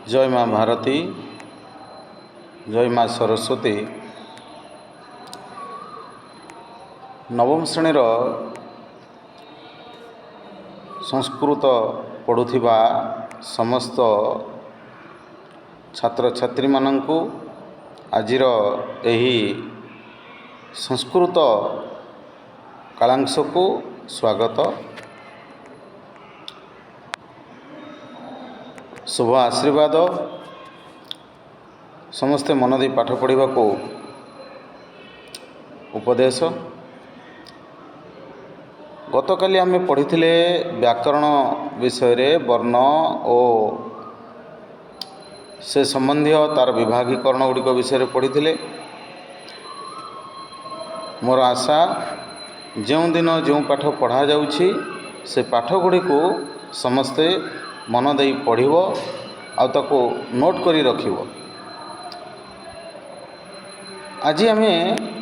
जय माँ भारती, जय माँ सरस्वती। नवम श्रेणीर संस्कृत पढ़ुथिबा समस्त छात्र छात्री मानंकु आजिर एही संस्कृत कालांश को स्वागत। शुभ आशीर्वाद। समस्ते मन दे पाठ पढ़ा को उपदेश। गतकाली आमे पढ़िथिले व्याकरण विषय रे वर्ण और से संबंधी तार विभागीकरण गुड़िक विषय रे पढ़िथिले। मोर आशा जो दिन जो पाठ पढ़ा जाउछि से पाठ गुड़ी को समस्ते मन दे पढ़िबो आ ताको नोट करी रखिबो। आज आमे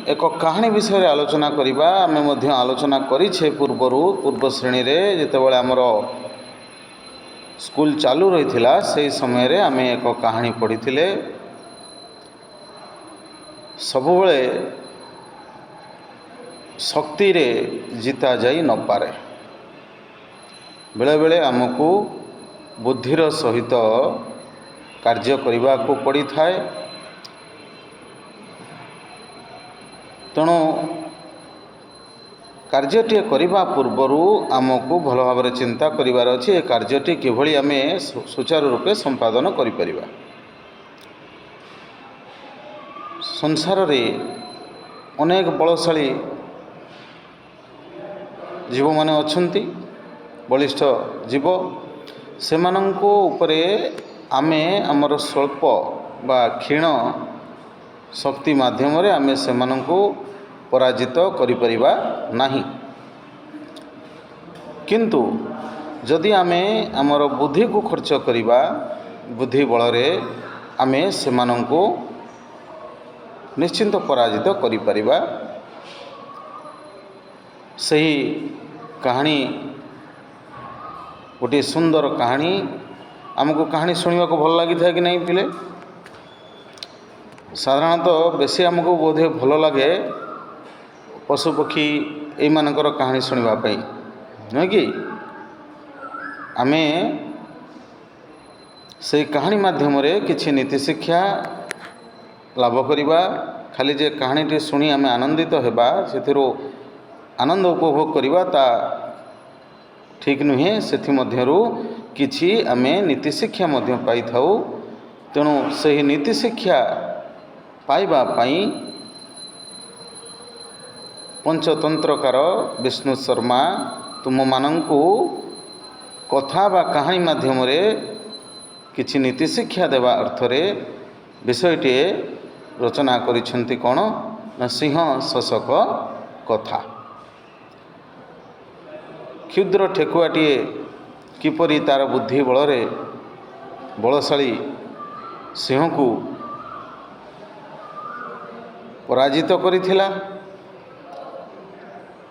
एक कहानी विषय रे आलोचना करिबा। आमे मध्य आलोचना करिछे पूर्व श्रेणी रे जेतेबेले हमर स्कूल चालू रहिथिला से समय रे आमे एक कहानी पढ़िथिले। सबुबेले शक्ति रे जीता जाई न पारे, बेले बेले आमको बुद्धिर सहित कार्य करने को पड़ी थाए। तेणु कार्यटी करने पूर्वरु आमको भल भाव चिंता करिवार अछि ए कार्यटी किभली आमे सुचारू रूपे संपादन करि परिबा। संसार रे अनेक बलशाली जीव माने अछंती, बलिष्ठ जीव। सेमानंको उपरे आमे हमर स्वल्प बा क्षीण शक्ति माध्यम रे आमे सेमानंको पराजित करि परिबा नाही। किंतु जदि आमे हमर बुद्धि को खर्च करिबा, बुद्धि बल रे आमे सेमानंको निश्चिंत पराजित करि परिबा। सही कहानी गोटे सुंदर कहानी। आमको कहानी सुनिबा को भल लागि था कि नहीं पिले? साधारणतः बेसी आमको बोधे भल लगे पशु पक्षी ए मानकर कहानी सुनिबा पई, नहीं कि? आमे से कहानी माध्यम रे किछि नीति शिक्षा लाभ करिबा। खाली जे कहानीटी सुनी आमे आनंदित हेबा, सेथिरो आनंद उपभोग करिबा ता ठीक नुहे। सेथि मध्यरु किछि आमे नीति शिक्षा मध्य पाई थाउ। तेणु सही नीति शिक्षा पाइबा पाई पंचतंत्रकार विष्णु शर्मा तुम मानंकु कथा बा कहानी माध्यम रे किछि नीति शिक्षा देवा अर्थ रे विषयटी रचना करिसेंती। कोन ना सिंह शशक कथा। क्षुद्र ठेकुआटी किपरि तार बुद्धि बल रे बलशाली सिंह को पराजित करिथिला,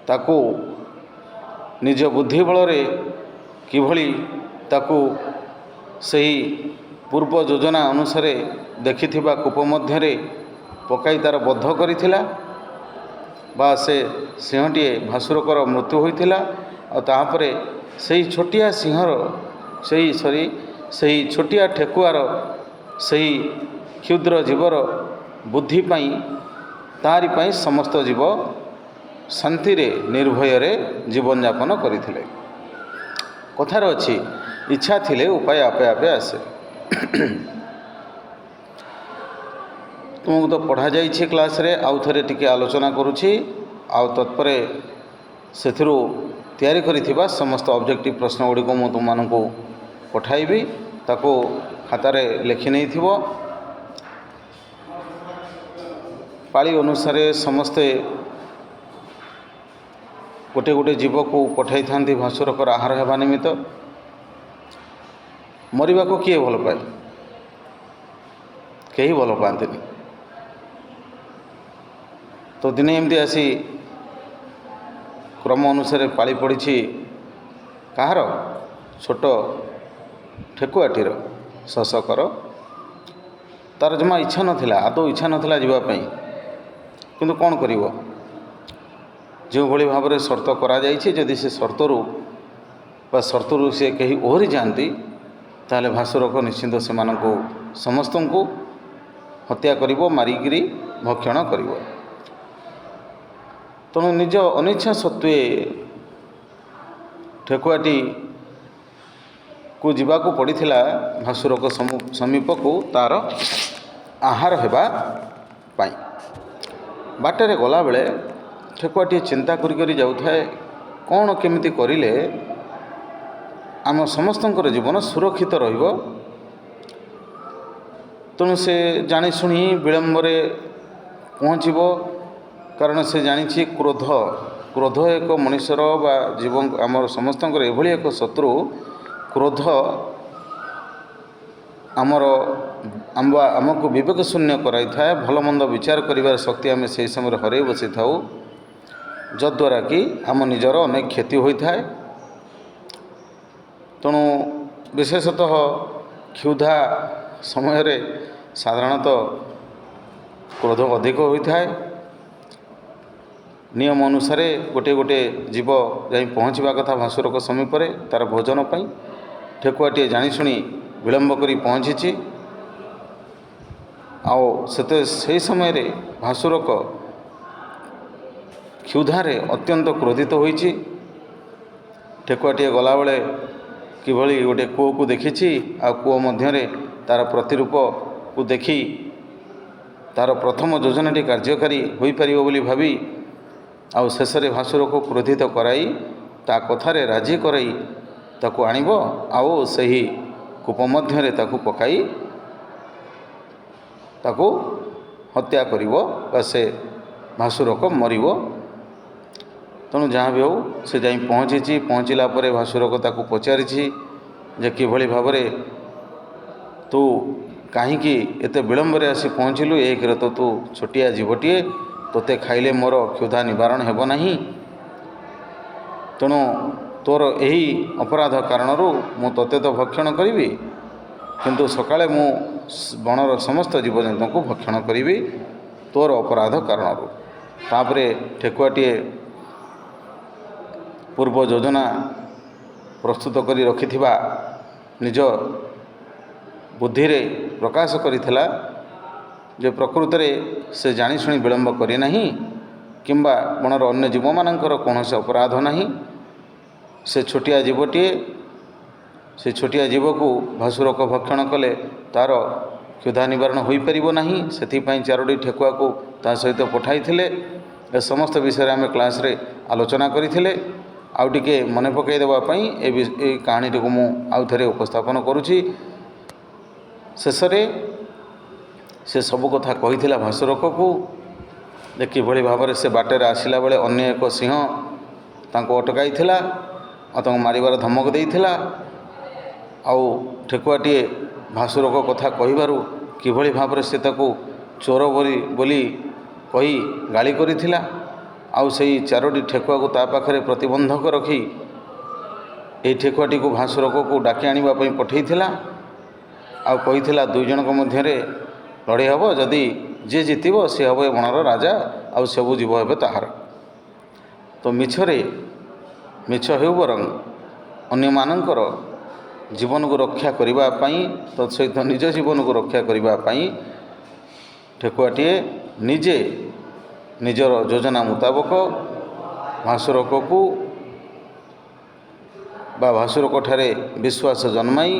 ताको निज बुद्धि बल रे किभली ताको सही पूर्व योजना अनुसार देखिथिबा कूप मध्य रे पकाई तार बद्ध करिथिला बा से सिंहटी भासुरकर मृत्यु होइथिला। और तापरे सही छोटिया सिंहर सही छोटिया ठेकुआर सही क्षुद्र जीवर बुद्धि पाई तारी पाई समस्त जीव शांति रे निर्भय रे जीवन यापन करिथिले। कथार अछि इच्छा थिले उपाय आपे आपे आसे। तुमको तो पढ़ा जाइछि क्लास रे, आउ थरे टिके आलोचना करूछि। आउ तत्परे सेथिरु तैयारी करिथिबा समस्त ऑब्जेक्टिव प्रश्न गुडी को मु तुम मानकु पठाइबी। ताको खातारे लेखि नै थिबो। पाली अनुसार समस्ते गोटे गोटे जीव को पठाई थांती भासुरकर आहार हेबा निमित्त। मरिबा को किए भल पाए? केही भल पांतिनी। तो दिने एमती आसी क्रम अनुसार पाली पड़ी कहार छोट ठेकुआटीर ଶସ କର। ତା'ର ଜମା ଇଚ୍ଛା ନଥିଲା, ଆଦୌ ଇଚ୍ଛା ନଥିଲା ଯିବା ପାଇଁ, କିନ୍ତୁ କ'ଣ କରିବ, ଯେଉଁଭଳି ଭାବରେ ସର୍ତ୍ତ କରାଯାଇଛି, ଯଦି ସେ ସର୍ତ୍ତରୁ ସେ କେହି ଓହରି ଯାଆନ୍ତି, ତାହେଲେ ଭାସୁରକ ନିଶ୍ଚିନ୍ତ ସେମାନଙ୍କୁ ସମସ୍ତଙ୍କୁ ହତ୍ୟା କରିବ, ମାରିକିରି ଭକ୍ଷଣ କରିବ। ତେଣୁ ନିଜ ଅନିଚ୍ଛା ସତ୍ତ୍ୱେ ଠେକୁଆଟିକୁ ଯିବାକୁ ପଡ଼ିଥିଲା ଭାସୁରକ ସମୀପକୁ ତା'ର ଆହାର ହେବା ପାଇଁ। ବାଟରେ ଗଲାବେଳେ ଠେକୁଆଟିଏ ଚିନ୍ତା କରି ଯାଉଥାଏ, କ'ଣ କେମିତି କରିଲେ ଆମ ସମସ୍ତଙ୍କର ଜୀବନ ସୁରକ୍ଷିତ ରହିବ। ତେଣୁ ସେ ଜାଣିଶୁଣି ବିଳମ୍ବରେ ପହଞ୍ଚିବ, କାରଣ ସେ ଜାଣିଛି କ୍ରୋଧ ଏକ ମଣିଷର ବା ଆମର ସମସ୍ତଙ୍କର ଏଭଳି ଏକ ଶତ୍ରୁ। କ୍ରୋଧ ଆମକୁ ବିବେକ ଶୂନ୍ୟ କରାଇଥାଏ, ଭଲମନ୍ଦ ବିଚାର କରିବାର ଶକ୍ତି ଆମେ ସେହି ସମୟରେ ହରାଇ ବସିଥାଉ, ଯଦ୍ୱାରା କି ଆମ ନିଜର ଅନେକ କ୍ଷତି ହୋଇଥାଏ। ତେଣୁ ବିଶେଷତଃ କ୍ଷୁଧା ସମୟରେ ସାଧାରଣତଃ କ୍ରୋଧ ଅଧିକ ହୋଇଥାଏ। ନିୟମ ଅନୁସାରେ ଗୋଟିଏ ଜୀବ ଯାଇ ପହଞ୍ଚିବା କଥା ଭାସୁରକ ସମୀପରେ ତା'ର ଭୋଜନ ପାଇଁ। ଠେକୁଆଟିଏ ଜାଣିଶୁଣି ବିଳମ୍ବ କରି ପହଞ୍ଚିଛି। ଆଉ ସେହି ସମୟରେ ଭାସୁରକ କ୍ଷୁଧାରେ ଅତ୍ୟନ୍ତ କ୍ରୋଧିତ ହୋଇଛି। ଠେକୁଆଟିଏ ଗଲାବେଳେ କିଭଳି ଗୋଟିଏ କୂଅକୁ ଦେଖିଛି, ଆଉ କୂଅ ମଧ୍ୟରେ ତା'ର ପ୍ରତିରୂପକୁ ଦେଖି ତା'ର ପ୍ରଥମ ଯୋଜନାଟି କାର୍ଯ୍ୟକାରୀ ହୋଇପାରିବ ବୋଲି ଭାବି, ଆଉ ଶେଷରେ ଭାସୁରକୁ କ୍ରୋଧିତ କରାଇ ତା କଥାରେ ରାଜି କରାଇ ତାକୁ ଆଣିବ, ଆଉ ସେହି କୂପ ମଧ୍ୟରେ ତାକୁ ପକାଇ ତାକୁ ହତ୍ୟା କରିବ ବା ସେ ଭାସୁରକ ମରିବ। ତେଣୁ ଯାହା ବି ହେଉ ସେ ଯାଇ ପହଞ୍ଚିଛି। ପହଞ୍ଚିଲା ପରେ ଭାସୁରକ ତାକୁ ପଚାରିଛି ଯେ କିଭଳି ଭାବରେ ତୁ କାହିଁକି ଏତେ ବିଳମ୍ବରେ ଆସି ପହଞ୍ଚିଲୁ? ଏକରେ ତ ତୁ ଛୋଟିଆ ଜୀବଟିଏ, ତୋତେ ଖାଇଲେ ମୋର କ୍ଷୁଧା ନିବାରଣ ହେବ ନାହିଁ। ତେଣୁ ତୋର ଏହି ଅପରାଧ କାରଣରୁ ମୁଁ ତୋତେ ତ ଭକ୍ଷଣ କରିବି, କିନ୍ତୁ ସକାଳେ ମୁଁ ବଣର ସମସ୍ତ ଜୀବଜନ୍ତୁଙ୍କୁ ଭକ୍ଷଣ କରିବି ତୋର ଅପରାଧ କାରଣରୁ। ତାପରେ ଠେକୁଆଟିଏ ପୂର୍ବ ଯୋଜନା ପ୍ରସ୍ତୁତ କରି ରଖିଥିବା ନିଜ ବୁଦ୍ଧିରେ ପ୍ରକାଶ କରିଥିଲା ଯେ ପ୍ରକୃତରେ ସେ ଜାଣିଶୁଣି ବିଳମ୍ବ କରି ନାହିଁ, କିମ୍ବା ବଣର ଅନ୍ୟ ଜୀବମାନଙ୍କର କୌଣସି ଅପରାଧ ନାହିଁ। ସେ ଛୋଟିଆ ଜୀବଟିଏ, ସେ ଛୋଟିଆ ଜୀବକୁ ଭାସୁରକ ଭକ୍ଷଣ କଲେ ତା'ର କ୍ଷୁଧା ନିବାରଣ ହୋଇପାରିବ ନାହିଁ। ସେଥିପାଇଁ 4ଟି ଠେକୁଆକୁ ତା ସହିତ ପଠାଇଥିଲେ। ଏ ସମସ୍ତ ବିଷୟରେ ଆମେ କ୍ଲାସ୍ରେ ଆଲୋଚନା କରିଥିଲେ। ଆଉ ଟିକେ ମନେ ପକାଇ ଦେବା ପାଇଁ ଏ କାହାଣୀଟିକୁ ମୁଁ ଆଉ ଥରେ ଉପସ୍ଥାପନ କରୁଛି। ଶେଷରେ ସେ ସବୁ କଥା କହିଥିଲା ଭାସୁରକକୁ ଯେ କିଭଳି ଭାବରେ ସେ ବାଟରେ ଆସିଲା ବେଳେ ଅନ୍ୟ ଏକ ସିଂହ ତାଙ୍କୁ ଅଟକାଇଥିଲା ଆଉ ତାଙ୍କୁ ମାରିବାର ଧମକ ଦେଇଥିଲା। ଆଉ ଠେକୁଆଟିଏ ଭାସୁରକ କଥା କହିବାରୁ କିଭଳି ଭାବରେ ସେ ତାକୁ ଚୋର ବୋଲି କହି ଗାଳି କରିଥିଲା। ଆଉ ସେହି 4ଟି ଠେକୁଆକୁ ତା ପାଖରେ ପ୍ରତିବନ୍ଧକ ରଖି ଏହି ଠେକୁଆଟିକୁ ଭାସୁରକକୁ ଡାକି ଆଣିବା ପାଇଁ ପଠାଇଥିଲା। ଆଉ କହିଥିଲା 2 ଜଣଙ୍କ ମଧ୍ୟରେ ଲଢ଼େଇ ହେବ, ଯଦି ଯିଏ ଜିତିବ ସେ ହେବ ଏ ବଣର ରାଜା, ଆଉ ସବୁ ଜୀବ ହେବେ ତାହାର। ତ ମିଛ ହେଉ ବରଂ ଅନ୍ୟମାନଙ୍କର ଜୀବନକୁ ରକ୍ଷା କରିବା ପାଇଁ, ତତ୍ସହିତ ନିଜ ଜୀବନକୁ ରକ୍ଷା କରିବା ପାଇଁ ଠେକୁଆଟିଏ ନିଜେ ନିଜର ଯୋଜନା ମୁତାବକ ଭାସୁରକକୁ ବା ଭାସୁରକଠାରେ ବିଶ୍ୱାସ ଜନ୍ମାଇ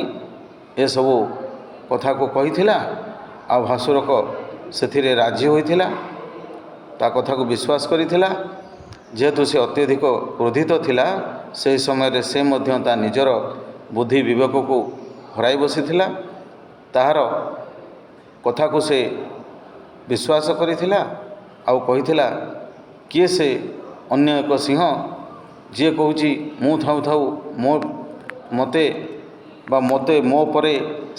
ଏସବୁ କଥାକୁ କହିଥିଲା। ଆଉ ଭାସୁରକ ସେଥିରେ ରାଜି ହୋଇଥିଲା, ତା କଥାକୁ ବିଶ୍ୱାସ କରିଥିଲା। ଯେହେତୁ ସେ ଅତ୍ୟଧିକ କ୍ରୋଧିତ ଥିଲା, ସେହି ସମୟରେ ସେ ମଧ୍ୟ ତା ନିଜର ବୁଦ୍ଧି ବିବେକକୁ ହରାଇ ବସିଥିଲା। ତାହାର କଥାକୁ ସେ ବିଶ୍ୱାସ କରିଥିଲା ଆଉ କହିଥିଲା, କିଏ ସେ ଅନ୍ୟ ଏକ ସିଂହ ଯିଏ କହୁଛି ମୁଁ ଥାଉ ଥାଉ ମୋ ପରେ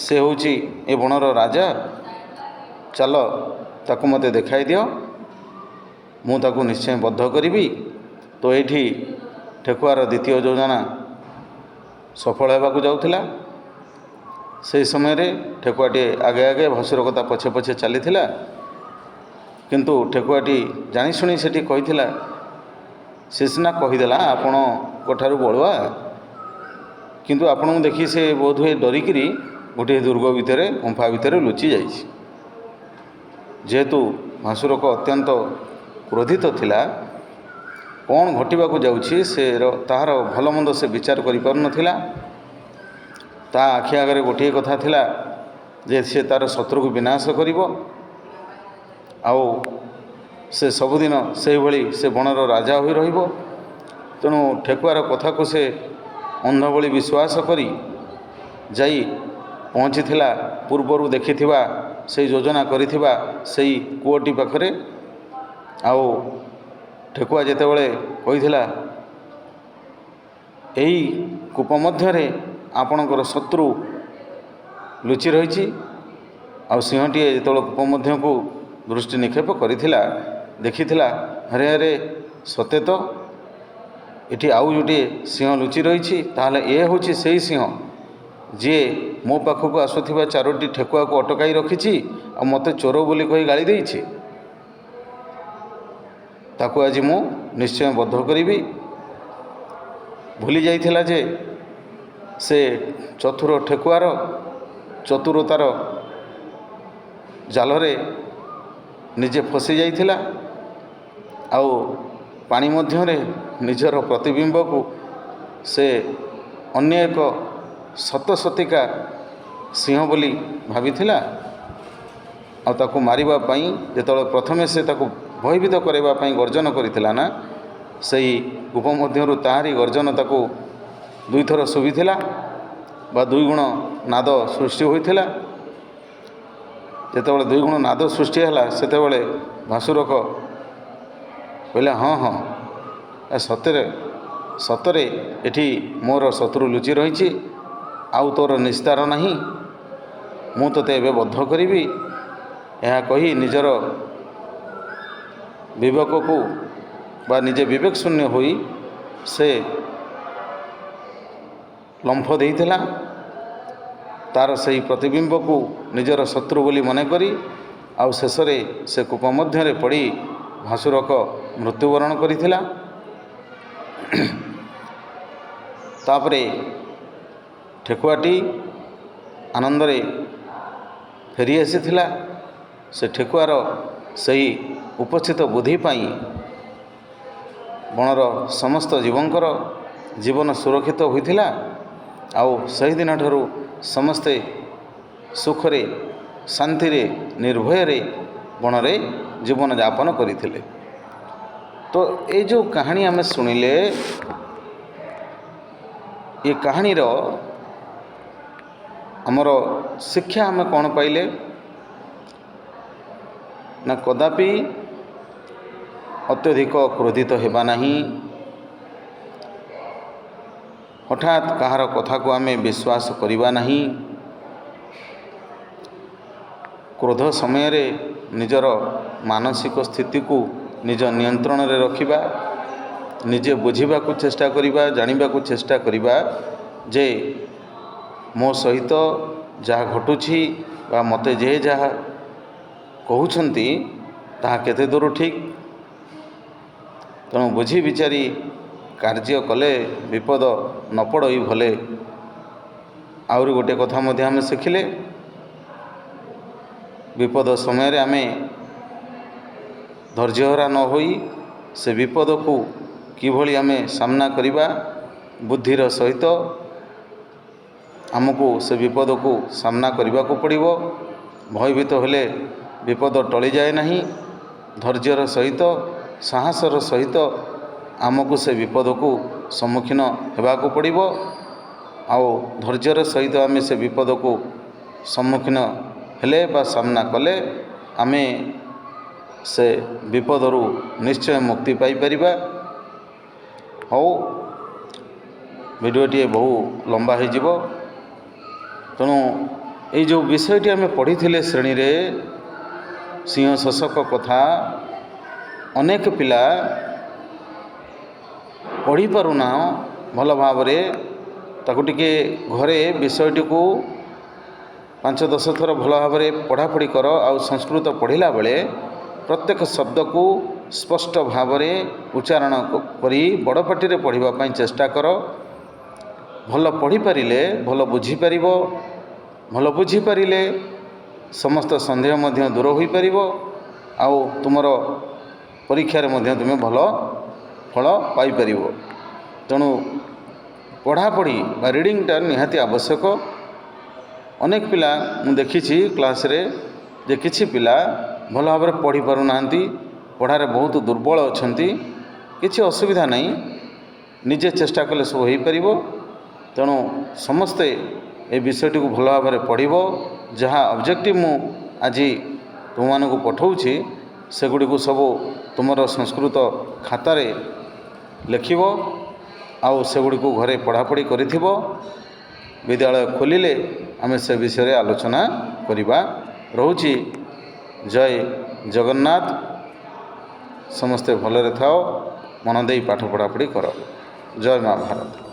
ସେ ହେଉଛି ଏ ବଣର ରାଜା। ଚାଲ ତାକୁ ମୋତେ ଦେଖାଇ ଦିଅ, ମୁଁ ତାକୁ ନିଶ୍ଚୟ ବଦ୍ଧ କରିବି। ତ ଏଇଠି ଠେକୁଆର ଦ୍ୱିତୀୟ ଯୋଜନା ସଫଳ ହେବାକୁ ଯାଉଥିଲା। ସେହି ସମୟରେ ଠେକୁଆଟିଏ ଆଗେ ଆଗେ ଭାସୁରକ ତା ପଛେ ପଛେ ଚାଲିଥିଲା। କିନ୍ତୁ ଠେକୁଆଟି ଜାଣିଶୁଣି ସେଠି କହିଥିଲା, ସେ ସିନା କହିଦେଲା ଆପଣଙ୍କଠାରୁ ବଳୁଆ, କିନ୍ତୁ ଆପଣଙ୍କୁ ଦେଖି ସେ ବୋଧହୁଏ ଡରିକିରି ଗୋଟିଏ ଦୁର୍ଗ ଭିତରେ ଗୁମ୍ଫା ଭିତରେ ଲୁଚି ଯାଇଛି। ଯେହେତୁ ଭାସୁରକ ଅତ୍ୟନ୍ତ କ୍ରୋଧିତ ଥିଲା, କ'ଣ ଘଟିବାକୁ ଯାଉଛି ତାହାର ଭଲମନ୍ଦ ସେ ବିଚାର କରିପାରୁନଥିଲା। ତା ଆଖି ଆଗରେ ଗୋଟିଏ କଥା ଥିଲା ଯେ ସେ ତା'ର ଶତ୍ରୁକୁ ବିନାଶ କରିବ, ଆଉ ସେ ସବୁଦିନ ସେହିଭଳି ସେ ବଣର ରାଜା ହୋଇ ରହିବ। ତେଣୁ ଠେକୁଆର କଥାକୁ ସେ ଅନ୍ଧ ଭଳି ବିଶ୍ୱାସ କରି ଯାଇ ପହଞ୍ଚିଥିଲା ପୂର୍ବରୁ ଦେଖିଥିବା ସେହି ଯୋଜନା କରିଥିବା ସେହି କୂଅଟି ପାଖରେ। ଆଉ ଠେକୁଆ ଯେତେବେଳେ କହିଥିଲା, ଏହି କୂପ ମଧ୍ୟରେ ଆପଣଙ୍କର ଶତ୍ରୁ ଲୁଚି ରହିଛି, ଆଉ ସିଂହଟିଏ ଯେତେବେଳେ କୂପ ମଧ୍ୟକୁ ଦୃଷ୍ଟି ନିକ୍ଷେପ କରିଥିଲା, ଦେଖିଥିଲା, ଆରେ ଆରେ ସତେ ତ ଏଠି ଆଉ ଗୋଟିଏ ସିଂହ ଲୁଚି ରହିଛି। ତାହେଲେ ଏ ହେଉଛି ସେହି ସିଂହ ଯିଏ ମୋ ପାଖକୁ ଆସୁଥିବା 4ଟି ଠେକୁଆକୁ ଅଟକାଇ ରଖିଛି ଆଉ ମୋତେ ଚୋର ବୋଲି କହି ଗାଳି ଦେଇଛି। ତାକୁ ଆଜି ମୁଁ ନିଶ୍ଚୟ ବଧ କରିବି। ଭୁଲି ଯାଇଥିଲା ଯେ ସେ ଚତୁର ଠେକୁଆର ଚତୁରତାର ଜାଲରେ ନିଜେ ଫସି ଯାଇଥିଲା, ଆଉ ପାଣି ମଧ୍ୟରେ ନିଜର ପ୍ରତିବିମ୍ବକୁ ସେ ଅନ୍ୟ ଏକ ସତସତିକା ସିଂହ ବୋଲି ଭାବିଥିଲା। ଆଉ ତାକୁ ମାରିବା ପାଇଁ ଯେତେବେଳେ ପ୍ରଥମେ ସେ ତାକୁ ଭୟଭୀତ କରାଇବା ପାଇଁ ଗର୍ଜନ କରିଥିଲା ନା, ସେହି କୂପ ମଧ୍ୟରୁ ତାହାରି ଗର୍ଜନ ତାକୁ 2 ଥର ଶୁଭିଥିଲା ବା 2 ଗୁଣ ନାଦ ସୃଷ୍ଟି ହୋଇଥିଲା। ଯେତେବେଳେ 2 ଗୁଣ ନାଦ ସୃଷ୍ଟି ହେଲା, ସେତେବେଳେ ଭାସୁରକ କହିଲା, ହଁ ହଁ, ସତରେ ସତରେ ଏଠି ମୋର ଶତ୍ରୁ ଲୁଚି ରହିଛି, ଆଉ ତୋର ନିସ୍ତାର ନାହିଁ, ମୁଁ ତୋତେ ଏବେ ବଧ କରିବି। ଏହା କହି ନିଜର ବିବେକକୁ ବା ନିଜେ ବିବେକ ଶୂନ୍ୟ ହୋଇ ସେ ଲମ୍ଫ ଦେଇଥିଲା। ତା'ର ସେହି ପ୍ରତିବିମ୍ବକୁ ନିଜର ଶତ୍ରୁ ବୋଲି ମନେକରି, ଆଉ ଶେଷରେ ସେ କୂପ ମଧ୍ୟରେ ପଡ଼ି ଭାସୁରକ ମୃତ୍ୟୁବରଣ କରିଥିଲା। ତାପରେ ଠେକୁଆଟି ଆନନ୍ଦରେ ଫେରି ଆସିଥିଲା। ସେ ଠେକୁଆର ସେହି ଉପସ୍ଥିତ ବୁଦ୍ଧି ପାଇଁ ବଣର ସମସ୍ତ ଜୀବଙ୍କର ଜୀବନ ସୁରକ୍ଷିତ ହୋଇଥିଲା। ଆଉ ସେହିଦିନଠାରୁ ସମସ୍ତେ ସୁଖରେ ଶାନ୍ତିରେ ନିର୍ଭୟରେ ବଣରେ ଜୀବନଯାପନ କରିଥିଲେ। ତ ଏ ଯେଉଁ କାହାଣୀ ଆମେ ଶୁଣିଲେ, ଏ କାହାଣୀର ଆମର ଶିକ୍ଷା ଆମେ କ'ଣ ପାଇଲେ ନା, କଦାପି ଅତ୍ୟଧିକ କ୍ରୋଧିତ ହେବା ନାହିଁ। ହଠାତ୍ କାହାର କଥାକୁ ଆମେ ବିଶ୍ୱାସ କରିବା ନାହିଁ। କ୍ରୋଧ ସମୟରେ ନିଜର ମାନସିକ ସ୍ଥିତିକୁ ନିଜ ନିୟନ୍ତ୍ରଣରେ ରଖିବା, ନିଜେ ବୁଝିବାକୁ ଚେଷ୍ଟା କରିବା, ଜାଣିବାକୁ ଚେଷ୍ଟା କରିବା ଯେ ମୋ ସହିତ ଯାହା ଘଟୁଛି ବା ମୋତେ ଯାହା କହୁଛନ୍ତି ତାହା କେତେ ଦୂର ଠିକ୍। ତେଣୁ ବୁଝି ବିଚାରି କାର୍ଯ୍ୟ କଲେ ବିପଦ ନ ପଡ଼ଇ ଭଲେ। ଆହୁରି ଗୋଟିଏ କଥା ମଧ୍ୟ ଆମେ ଶିଖିଲେ, ବିପଦ ସମୟରେ ଆମେ ଧୈର୍ଯ୍ୟହରା ନ ହୋଇ ସେ ବିପଦକୁ କିଭଳି ଆମେ ସାମ୍ନା କରିବା, ବୁଦ୍ଧିର ସହିତ ଆମକୁ ସେ ବିପଦକୁ ସାମ୍ନା କରିବାକୁ ପଡ଼ିବ। ଭୟଭୀତ ହେଲେ ବିପଦ ଟଳିଯାଏ ନାହିଁ। ଧୈର୍ଯ୍ୟର ସହିତ, ସାହସର ସହିତ ଆମକୁ ସେ ବିପଦକୁ ସମ୍ମୁଖୀନ ହେବାକୁ ପଡ଼ିବ। ଆଉ ଧୈର୍ଯ୍ୟର ସହିତ ଆମେ ସେ ବିପଦକୁ ସମ୍ମୁଖୀନ ହେଲେ ବା ସାମ୍ନା କଲେ ଆମେ ସେ ବିପଦରୁ ନିଶ୍ଚୟ ମୁକ୍ତି ପାଇପାରିବା। ହଉ, ଭିଡ଼ିଓଟିଏ ବହୁ ଲମ୍ବା ହୋଇଯିବ। ତେଣୁ ଏଇ ଯେଉଁ ବିଷୟଟି ଆମେ ପଢ଼ିଥିଲେ ଶ୍ରେଣୀରେ, ସିଂହ ଶୋଷକ କଥା, ଅନେକ ପିଲା ପଢ଼ିପାରୁନା ଭଲ ଭାବରେ। ତାକୁ ଟିକେ ଘରେ ବିଷୟଟିକୁ 5-10 ଥର ଭଲ ଭାବରେ ପଢ଼ାପଢ଼ି କର। ଆଉ ସଂସ୍କୃତ ପଢ଼ିଲା ବେଳେ ପ୍ରତ୍ୟେକ ଶବ୍ଦକୁ ସ୍ପଷ୍ଟ ଭାବରେ ଉଚ୍ଚାରଣ କରି ବଡ଼ ପାଟିରେ ପଢ଼ିବା ପାଇଁ ଚେଷ୍ଟା କର। ଭଲ ପଢ଼ିପାରିଲେ ଭଲ ବୁଝିପାରିବ। ଭଲ ବୁଝିପାରିଲେ ସମସ୍ତ ସନ୍ଦେହ ମଧ୍ୟ ଦୂର ହୋଇପାରିବ। ଆଉ ତୁମର ପରୀକ୍ଷାରେ ମଧ୍ୟ ତୁମେ ଭଲ ଫଳ ପାଇପାରିବ। ତେଣୁ ପଢ଼ାପଢ଼ି ବା ରିଡ଼ିଂଟା ନିହାତି ଆବଶ୍ୟକ। ଅନେକ ପିଲା ମୁଁ ଦେଖିଛି କ୍ଲାସ୍ରେ ଯେ କିଛି ପିଲା ଭଲ ଭାବରେ ପଢ଼ି ପାରୁନାହାନ୍ତି, ପଢ଼ାରେ ବହୁତ ଦୁର୍ବଳ ଅଛନ୍ତି। କିଛି ଅସୁବିଧା ନାହିଁ, ନିଜେ ଚେଷ୍ଟା କଲେ ସବୁ ହୋଇପାରିବ। ତେଣୁ ସମସ୍ତେ ଏ ବିଷୟଟିକୁ ଭଲ ଭାବରେ ପଢ଼ିବ। ଯାହା ଅବଜେକ୍ଟିଭ୍ ମୁଁ ଆଜି ତୁମମାନଙ୍କୁ ପଠାଉଛି ସେଗୁଡ଼ିକୁ ସବୁ ତୁମର ସଂସ୍କୃତ ଖାତାରେ ଲେଖିବ। ଆଉ ସେଗୁଡ଼ିକୁ ଘରେ ପଢ଼ାପଢ଼ି କରିଥିବ। ବିଦ୍ୟାଳୟ ଖୋଲିଲେ ଆମେ ସେ ବିଷୟରେ ଆଲୋଚନା କରିବା। ରହୁଛି। ଜୟ ଜଗନ୍ନାଥ। ସମସ୍ତେ ଭଲରେ ଥାଅ, ମନ ଦେଇ ପାଠ ପଢ଼ାପଢ଼ି କର। ଜୟ ମା ଭାରତ।